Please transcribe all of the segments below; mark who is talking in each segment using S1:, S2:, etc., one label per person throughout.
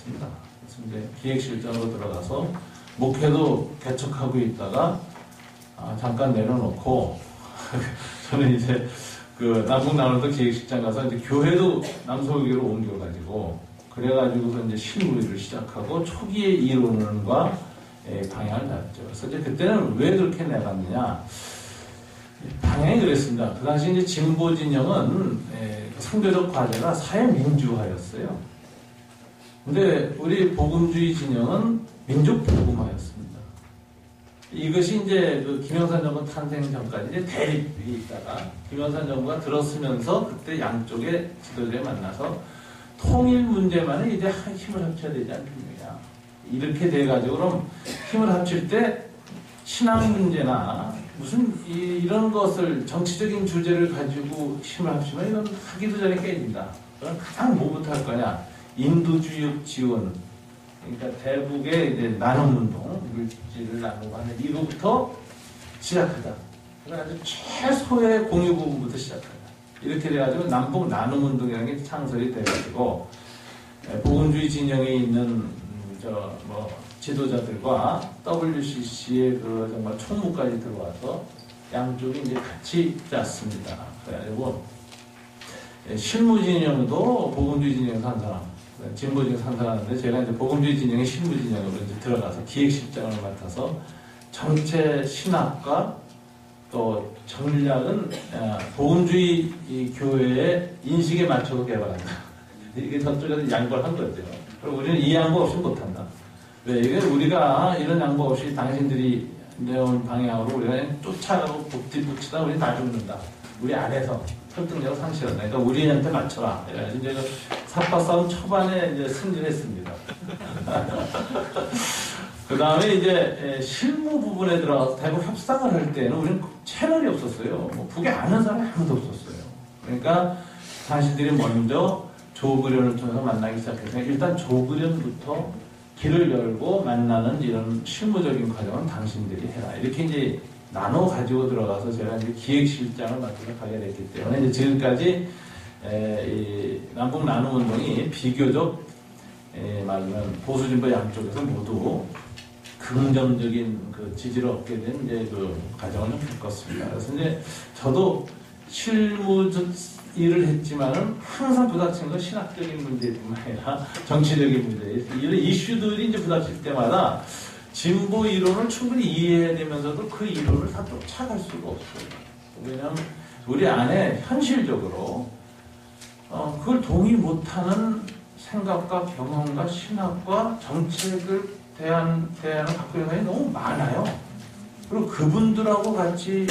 S1: 했습니다. 그래서 이제 기획실장으로 들어가서 목회도 개척하고 있다가 잠깐 내려놓고 저는 이제 그 남북나눔도 기획실장 가서 이제 교회도 남서교회로 옮겨가지고 그래가지고서 이제 실무를 시작하고 초기의 이론과 방향을 잡죠. 그래서 이제 그때는 왜 그렇게 내갔느냐? 방향이 그랬습니다. 그 당시 이제 진보 진영은 상대적 과제가 사회민주화였어요. 근데 우리 복음주의 진영은 민족복음화였습니다. 이것이 이제 그 김영삼 정부 탄생 전까지 이제 대립이 있다가 김영삼 정부가 들었으면서 그때 양쪽의 지도자에 만나서 통일 문제만은 이제 힘을 합쳐야 되지 않겠느냐. 이렇게 돼가지고 그럼 힘을 합칠 때 신앙 문제나 무슨 이런 것을 정치적인 주제를 가지고 힘을 합치면 이건 하기도 전에 깨진다. 그럼 가장 뭐부터 할 거냐? 인도주의 지원. 그러니까 대북의 이제 나눔운동, 물질을 나누고 하는 이거부터 시작하자. 그래가지고 최소의 공유 부분부터 시작하자. 이렇게 돼가지고 남북 나눔운동이라는 게 창설이 돼가지고 복음주의 진영에 있는 지도자들과 WCC의 그 정말 총무까지 들어와서 양쪽이 이제 같이 짰습니다. 그래가지고 실무 진영도 복음주의 진영에서 한 사람, 진보 진영에서 한 사람인데 제가 이제 복음주의 진영의 실무 진영으로 이제 들어가서 기획실장을 맡아서 전체 신학과 또 전략은 복음주의 교회의 인식에 맞춰서 개발한다. 이게 저쪽에서 양보를 한 거죠. 그리고 우리는 이 양보 없이 못한다. 왜? 이게 우리가 이런 양보 없이 당신들이 내온 방향으로 우리가 그냥 쫓아가고 북치다 우리 다 죽는다. 우리 안에서 설득력을 상실한다. 그러니까 우리한테 맞춰라. 그래서 이제 삽과 싸움 초반에 이제 승리를 했습니다. 그 다음에 이제 실무 부분에 들어가서 대북 협상을 할 때는 우리는 채널이 없었어요. 뭐 북에 아는 사람이 아무도 없었어요. 그러니까 당신들이 먼저 조그련을 통해서 만나기 시작해서 일단 조그련부터 길을 열고 만나는 이런 실무적인 과정은 당신들이 해라. 이렇게 이제 나눠 가지고 들어가서 제가 이제 기획실장을 맡아서 가게 됐기 때문에 이제 지금까지 이 남북 나눔 운동이 비교적 말하면 보수 진보 양쪽에서 모두 긍정적인 그 지지를 얻게 된 이제 그 과정을 좀 겪었습니다. 그래서 이제 저도 실무적 일을 했지만은 항상 부닥친 건 신학적인 문제뿐만 아니라 정치적인 문제. 이런 이슈들이 이제 부닥칠 때마다 진보 이론을 충분히 이해해야 되면서도 그 이론을 다 쫓아갈 수가 없어요. 왜냐하면 우리 안에 현실적으로 그걸 동의 못하는 생각과 경험과 신학과 정책을 대하는 갖고 있는 사람이 너무 많아요. 그리고 그분들하고 같이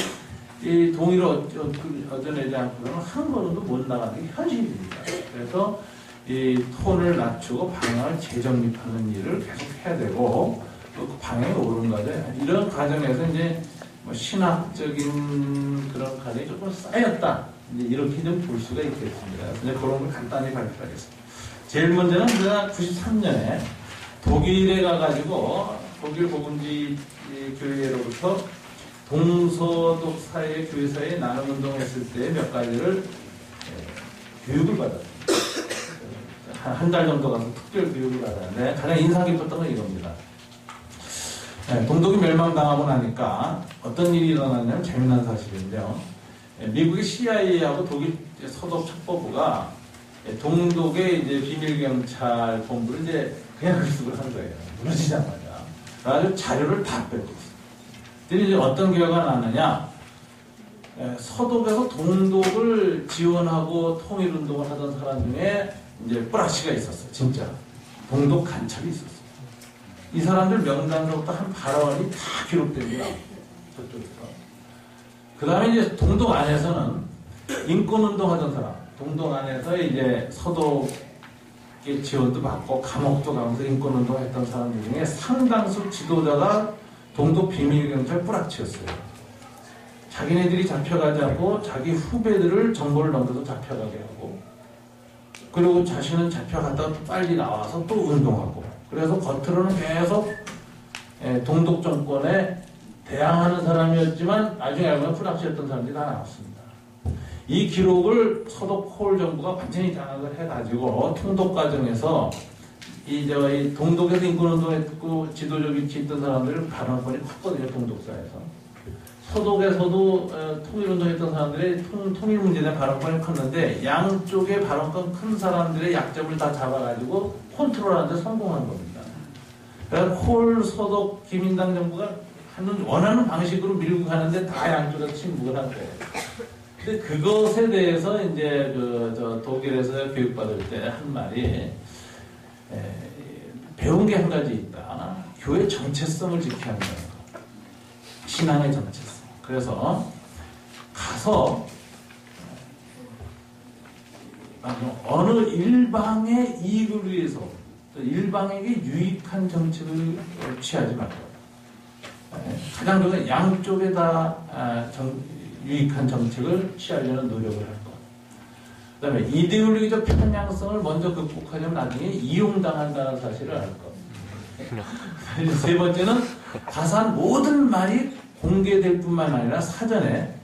S1: 이 동의를 얻어내지 않고는 한 걸음도 못 나가는 게 현실입니다. 그래서 이 톤을 낮추고 방향을 재정립하는 일을 계속 해야 되고 또 그 방향이 옳은 거죠. 이런 과정에서 이제 뭐 신학적인 그런 과정이 조금 쌓였다. 이제 이렇게 좀 볼 수가 있겠습니다. 그래서 그런 걸 간단히 발표하겠습니다. 제일 먼저는 제가 93년에 독일에 가가지고 독일 복음주의 교회로부터 동서독 사회 교회사에 나눔 운동했을 때 몇 가지를 교육을 받았습니다. 한 달 정도 가서 특별 교육을 받았는데 가장 인상 깊었던 건 이겁니다. 동독이 멸망당하고 나니까 어떤 일이 일어났냐면 재미난 사실인데요. 미국의 CIA하고 독일 서독 첩보부가 동독의 이제 비밀경찰 본부를 이제 그냥 급습을 한 거예요. 무너지자마자. 그래가지고 자료를 다 뺏고 있어요. 이제 어떤 결과가 나느냐? 서독에서 동독을 지원하고 통일운동을 하던 사람 중에 이제 뿌락치가 있었어요. 진짜. 동독 간첩이 있었어요. 이 사람들 명단으로부터 한 발언이 다 기록됩니다. 저쪽에서. 그 다음에 이제 동독 안에서는 인권운동 하던 사람, 동독 안에서 이제 서독의 지원도 받고 감옥도 가면서 인권운동 했던 사람들 중에 상당수 지도자가 동독 비밀경찰 뿌락치였어요. 자기네들이 잡혀가지 않고 자기 후배들을 정보를 넘겨서 잡혀가게 하고 그리고 자신은 잡혀갔다가 또 빨리 나와서 또 운동하고 그래서 겉으로는 계속 동독 정권에 대항하는 사람이었지만 나중에 알고 보면 뿌락치였던 사람들이 다 나왔습니다. 이 기록을 서독 콜 정부가 완전히 장악을 해가지고 통독 과정에서 이 동독에서 인권운동했고 지도적 위치에 있던 사람들은 발언권이 컸거든요, 동독사에서. 서독에서도 통일운동했던 사람들의 통일 문제에 대한 발언권이 컸는데 양쪽의 발언권 큰 사람들의 약점을 다 잡아가지고 컨트롤하는 데 성공한 겁니다. 그래서 콜, 서독, 기민당 정부가 원하는 방식으로 밀고 가는데 다 양쪽에서 침묵을 한 거예요. 근데 그것에 대해서 이제 저 독일에서 교육받을 때 한 말이 배운 게 한 가지 있다. 교회 정체성을 지켜야 한다는 거. 신앙의 정체성. 그래서 가서 어느 일방의 이익을 위해서 일방에게 유익한 정책을 취하지 말고 가장 좋은 양쪽에 다 유익한 정책을 취하려는 노력을 할 것. 그 다음에 이데올로기적 편향성을 먼저 극복하려면 나중에 이용당한다는 사실을 알 것. 세 번째는 가서 한 모든 말이 공개될 뿐만 아니라 사전에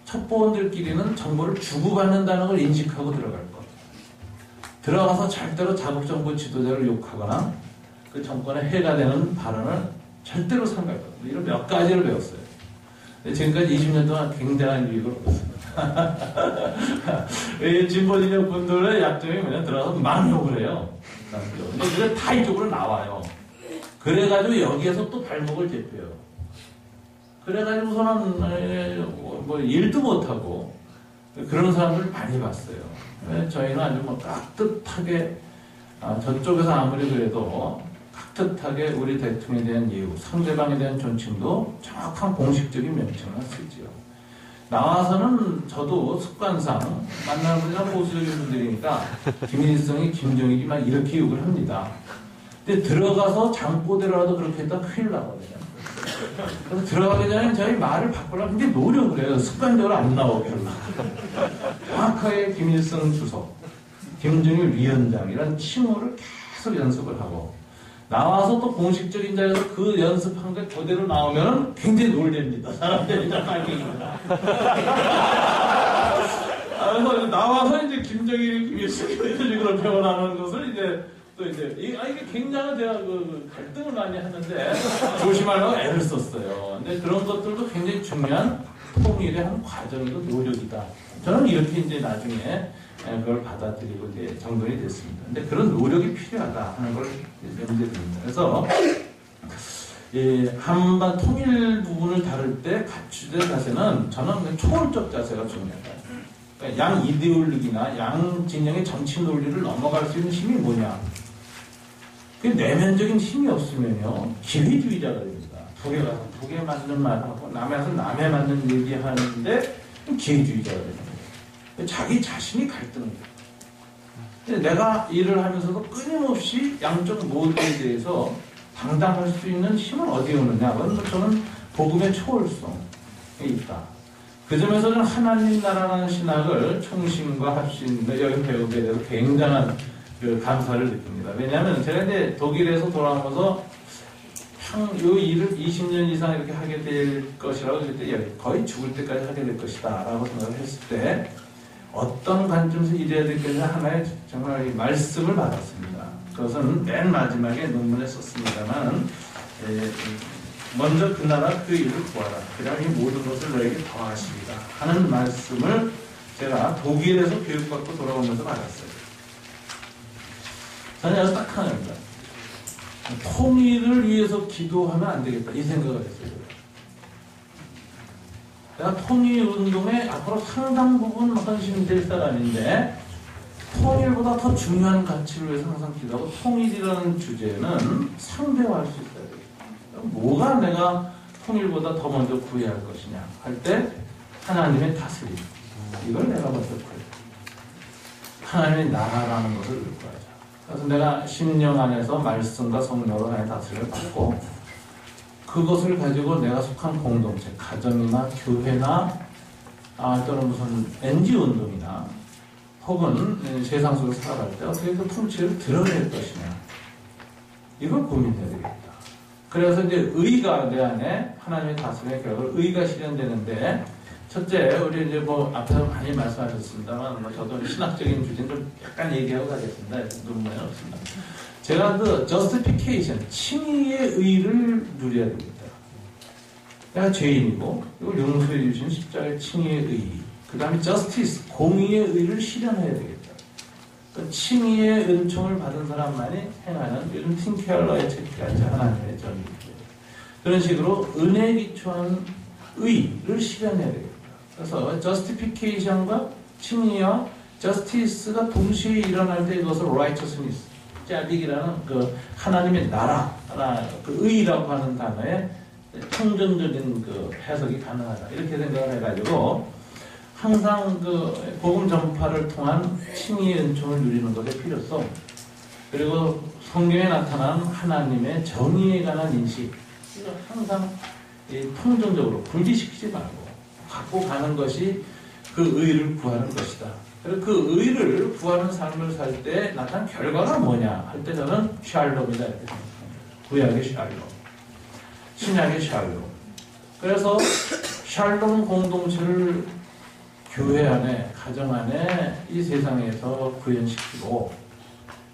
S1: 첩보원들끼리는 정보를 주고받는다는 걸 인식하고 들어갈 것. 들어가서 절대로 자국정부 지도자를 욕하거나 그 정권에 해가 되는 발언을 절대로 삼갈 것. 이런 몇 가지를 배웠어요. 지금까지 20년 동안 굉장한 유익을 얻었습니다. 진보진영 분들의 약점이 뭐냐, 들어가서 막 욕을 해요. 근데 그게 다 이쪽으로 나와요. 그래가지고 여기에서 또 발목을 잡혀요. 그래가지고서는 뭐 일도 못하고 그런 사람들을 많이 봤어요. 저희는 아주 뭐 깍듯하게 저쪽에서 아무리 그래도 깍듯하게 우리 대통령에 대한 예우, 상대방에 대한 존칭도 정확한 공식적인 명칭을 쓰지요. 나와서는 저도 습관상 만나는 분이나 보수적인 분들이니까 김일성이 김정일이 막 이렇게 욕을 합니다. 근데 들어가서 잠꼬대로라도 그렇게 했다 큰일 나거든요. 그래서 들어가기 전에 저희 말을 바꾸려고 굉장히 노력을 해요. 습관적으로 안 나오게 하려고. 정확하게 김일성 주석, 김정일 위원장 이런 칭호를 계속 연습을 하고 나와서 또 공식적인 자리에서 그 연습한 게 그대로 나오면 굉장히 놀랍니다. 사람들이 짱짱입니다. 그래서 나와서 이제 김정일이 김일성이 이런 식으로 표현하는 것을 이제 또 이제 이게 굉장한 제가 그 갈등을 많이 하는데 조심하려고 애를 썼어요. 근데 그런 것들도 굉장히 중요한 통일의 한 과정이고 노력이다. 저는 이렇게 이제 나중에 그걸 받아들이고 이제 정돈이 됐습니다. 근데 그런 노력이 필요하다 하는 걸 염두에 둡니다. 그래서 한반 통일 부분을 다룰 때 갖추된 자세는 저는 초월적 자세가 중요하다. 그러니까 양 이데올로기나 양 진영의 정치 논리를 넘어갈 수 있는 힘이 뭐냐? 그 내면적인 힘이 없으면요 기회주의자가 됩니다. 북에 가서 북에 맞는 말하고 남에 가서 남에 맞는 얘기하는데 기회주의자가 됩니다. 자기 자신이 갈등합니다. 내가 일을 하면서도 끊임없이 양쪽 모두에 대해서 당당할 수 있는 힘은 어디에 오느냐? 그건 저는 복음의 초월성에 있다. 그 점에서는 하나님 나라라는 신학을 충신과 합신 여기 배우게 돼서 굉장한 그 감사를 느낍니다. 왜냐하면 제가 이제 독일에서 돌아오면서 요 일을 20년 이상 이렇게 하게 될 것이라고 그때 거의 죽을 때까지 하게 될 것이다 라고 생각을 했을 때 어떤 관점에서 일해야 될 것이냐 하나의 정말 말씀을 받았습니다. 그것은 맨 마지막에 논문에 썼습니다만 먼저 그 나라 그 일을 구하라. 그냥 이 모든 것을 너에게 더하시리라 하는 말씀을 제가 독일에서 교육받고 돌아오면서 받았어요. 저는 여기서 딱 하나입니다. 통일을 위해서 기도하면 안 되겠다 이 생각을 했어요. 내가 통일운동에 앞으로 상당 부분 헌신될 사람인데 통일보다 더 중요한 가치를 위해서 항상 기도하고 통일이라는 주제는 상대화할 수 있어야 돼요. 뭐가 내가 통일보다 더 먼저 구해야 할 것이냐 할 때 하나님의 다스림 이걸 내가 먼저 구해야 돼. 하나님의 나라라는 것을 구하자. 그래서 내가 심령 안에서 말씀과 성령으로 나의 다스림을 받고 그것을 가지고 내가 속한 공동체, 가정이나 교회나 또는 무슨 NGO 운동이나 혹은 세상 속에서 살아갈 때 어떻게 그 통치를 드러낼 것이냐 이걸 고민해야 되겠다. 그래서 이제 의가 내 안에 하나님의 다스림의 결과로 의가 실현되는데 첫째, 우리 이제 뭐 앞에서 많이 말씀하셨습니다만 저도 신학적인 주제는 좀 약간 얘기하고 가겠습니다. 논문에 없습니다. 제가 그 justification, 칭의의 의를 누려야 됩니다. 내가 죄인이고, 이걸 용서해 주신 십자가의 칭의의 의, 그 다음에 justice, 공의의 의를 실현해야 되겠다. 그 칭의의 은총을 받은 사람만이 행하는, 요즘 팀켈러의 책까지 하나님의 전입니다. 그런 식으로 은혜에 기초한 의를 실현해야 되겠다. 그래서 justification과 칭의와 justice가 동시에 일어날 때 이것을 righteousness, 짜빅이라는 그 하나님의 나라, 그 의라고 하는 단어의 통전적인 그 해석이 가능하다. 이렇게 생각을 해가지고 항상 그 복음 전파를 통한 칭의의 은총을 누리는 것의 필요성, 그리고 성경에 나타난 하나님의 정의에 관한 인식, 이걸 항상 통전적으로 분리시키지 말고 갖고 가는 것이 그 의를 구하는 것이다. 그리고 그 의를 구하는 삶을 살 때 나타난 결과가 뭐냐 할 때 저는 샬롬이다 이렇게 생각합니다. 구약의 샬롬, 신약의 샬롬. 그래서 샬롬 공동체를 교회 안에, 가정 안에 이 세상에서 구현시키고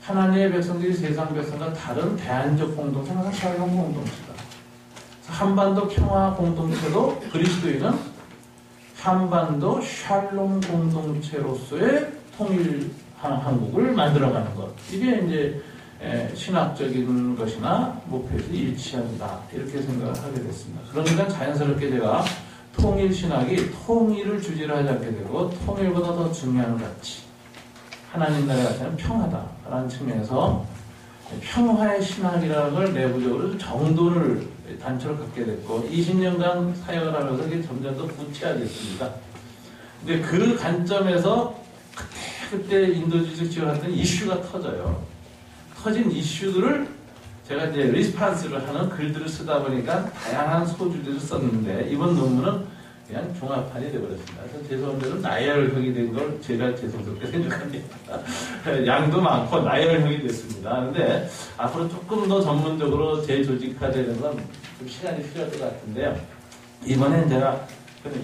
S1: 하나님의 백성들이 세상 백성과 다른 대안적 공동체는 항상 샬롬 공동체다. 한반도 평화 공동체도 그리스도인은 한반도 샬롬 공동체로서의 통일 한국을 만들어가는 것. 이게 이제 신학적인 것이나 목표에서 일치한다. 이렇게 생각을 하게 됐습니다. 그러니까 자연스럽게 제가 통일 신학이 통일을 주제로 하지 않게 되고 통일보다 더 중요한 가치, 하나님 나라 가치는 평화다라는 측면에서 평화의 신학이라는 걸 내부적으로 정돈을 단초로 갖게 됐고 20년간 사역을 하면서 이게 점점 더 구체화됐습니다. 근데 그 관점에서 그때 인도주의적 지원했던 이슈가 터져요. 터진 이슈들을 제가 이제 리스판스를 하는 글들을 쓰다 보니까 다양한 소주들을 썼는데 이번 논문은 그냥 종합판이 되어버렸습니다. 그래서 죄송한데도 나열형이 된 걸 제가 죄송스럽게 생각합니다. 양도 많고 나열형이 됐습니다. 그런데 앞으로 조금 더 전문적으로 재조직화되는 건 좀 시간이 필요할 것 같은데요. 이번엔 제가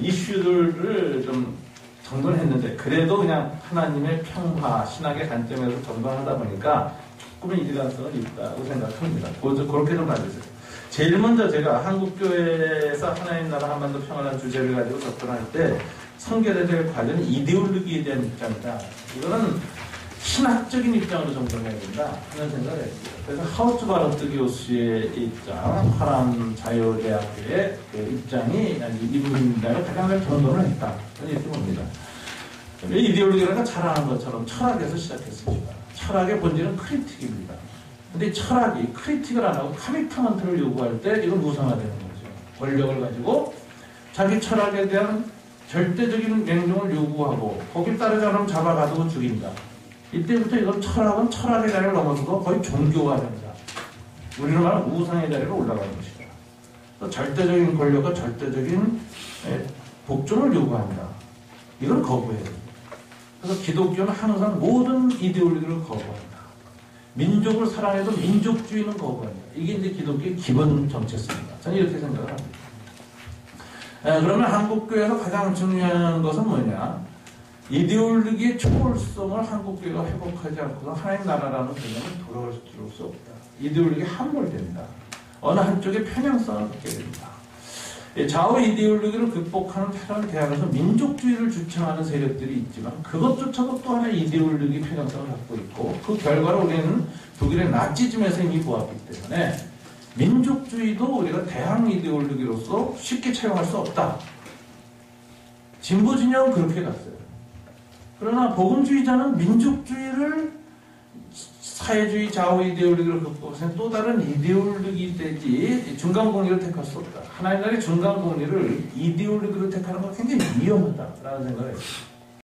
S1: 이슈들을 좀 정돈했는데 그래도 그냥 하나님의 평화, 신학의 관점에서 정돈하다 보니까 조금의 일관성은 있다고 생각합니다. 그렇게 좀 봐주세요. 제일 먼저 제가 한국교회에서 하나님 나라 한반도 평화라는 주제를 가지고 접근할 때 성결에 될 관련 이데올로기에 대한 입장이다. 이거는 신학적인 입장으로 정돈해야 된다 하는 생각을 했어요. 그래서 하우츠바르트 교수의 입장, 화람 자유대학교의 그 입장이 이분들을 가장 잘 정돈을 했다. 저는 이렇게 봅니다. 이데올로기라는 잘 아는 것처럼 철학에서 시작했습니다. 철학의 본질은 크리틱입니다. 근데 철학이 크리틱을 안 하고 커미트먼트를 요구할 때 이건 무상화되는 거죠. 권력을 가지고 자기 철학에 대한 절대적인 맹종을 요구하고 거길 따르지 않으면 잡아가두고 죽인다. 이때부터 이건 철학은 철학의 자리를 넘어서고 거의 종교가 됩니다. 우리는 말하는 우상의 자리로 올라가는 것이다. 또 절대적인 권력과 절대적인 복종을 요구한다. 이걸 거부해야 됩니다. 그래서 기독교는 항상 모든 이데올로기를 거부한다. 민족을 사랑해도 민족주의는 거부한다. 이게 이제 기독교의 기본 정체성입니다. 저는 이렇게 생각을 합니다. 그러면 한국교회에서 가장 중요한 것은 뭐냐? 이데올로기의 초월성을 한국교회가 회복하지 않고서 하나님 나라라는 개념을 돌아올 수 없다. 이데올로기가 함몰됩니다. 어느 한쪽에 편향성을 갖게 됩니다. 좌우 이데올로기를 극복하는 테러를 대항해서 민족주의를 주창하는 세력들이 있지만 그것조차도 또 하나의 이데올로기 편향성을 갖고 있고 그 결과로 우리는 독일의 나치즘에서 이미 보았기 때문에 민족주의도 우리가 대항 이데올로기로서 쉽게 차용할 수 없다. 진보 진영은 그렇게 갔어요. 그러나 복음주의자는 민족주의를 사회주의 좌우 이데올로기를 극복해서 또 다른 이데올로기 되지 중간 공리를 택할 수 없다. 하나님 나라의 중간 공리를 이데올로기로 택하는 건 굉장히 위험하다라는 생각을 했어요.